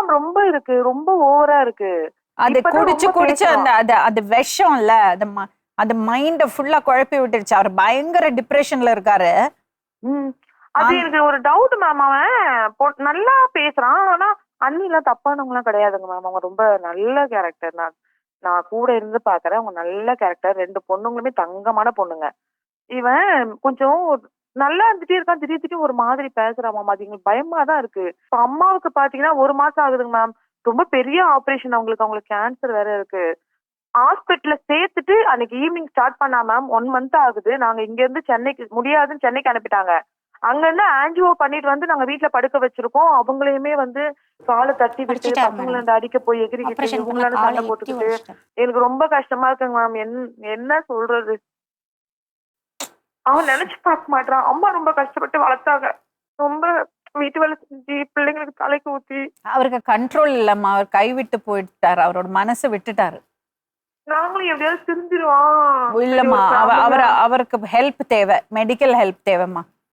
Ma'am ரொம்ப இருக்கு, ரொம்ப ஓவரா இருக்கு. அது இப்பதான் குடிச்சு ரொம்ப குடிச்சு பேசுறான். அது விஷம்ல, அது மைண்ட ஃபுல்லா குழப்பி விட்டுருச்சு. அவர் பயங்கர டிப்ரெஷன்ல இருக்காரு. அது எனக்கு ஒரு டவுட் மேம். அவன் நல்லா பேசுறான். ஆனா அண்ணி எல்லாம் தப்பானவங்க எல்லாம் கிடையாதுங்க மேம். அவங்க ரொம்ப நல்ல கேரக்டர். நான் நான் கூட இருந்து பாக்குறேன். அவங்க நல்ல கேரக்டர். 2 பொண்ணுங்களுமே தங்கமான பொண்ணுங்க. இவன் கொஞ்சம் நல்லா இருந்துட்டே இருக்கான். திடீர்னு ஒரு மாதிரி பேசுறான் மேம். அது எங்களுக்கு பயமா தான் இருக்கு. இப்ப அம்மாவுக்கு பாத்தீங்கன்னா 1 மாசம் ஆகுதுங்க மேம். ரொம்ப பெரிய ஆபரேஷன் அவங்களுக்கு கேன்சர் வேற இருக்கு. ஹாஸ்பிட்டல்ல சேர்த்துட்டு அன்னைக்கு ஈவினிங் ஸ்டார்ட் பண்ணா மேம் 1 மந்த் ஆகுது. நாங்க இங்க இருந்து சென்னைக்கு முடியாதுன்னு சென்னைக்கு அனுப்பிட்டாங்க. அங்க இருந்து ஆன்ஜிஓ பண்ணிட்டு வந்து நாங்க வீட்டுல படுக்க வச்சிருக்கோம். அவங்களையுமே வந்து காலை தட்டி விட்டு பசங்களை அடிக்க போய் எகிரிக்கிட்டு இவங்களால சண்டை போட்டுக்கிட்டு எனக்கு ரொம்ப கஷ்டமா இருக்குங்க மேம். என்ன சொல்றது? அவன் நினைச்சு பார்க்க மாட்டான். அம்மா ரொம்ப கஷ்டப்பட்டு வளர்த்தாங்க. ரொம்ப வீட்டு வேலை செஞ்சு பிள்ளைங்களுக்கு தலைக்கு ஊத்தி. அவருக்கு கண்ட்ரோல் இல்லம்மா. அவர் கைவிட்டு போயிட்டாரு. அவரோட மனசை விட்டுட்டாரு. நாங்களும் எப்படியாவது திருந்திருவான். இல்லம்மா, அவருக்கு ஹெல்ப் தேவை, மெடிக்கல் ஹெல்ப் தேவைம்மா.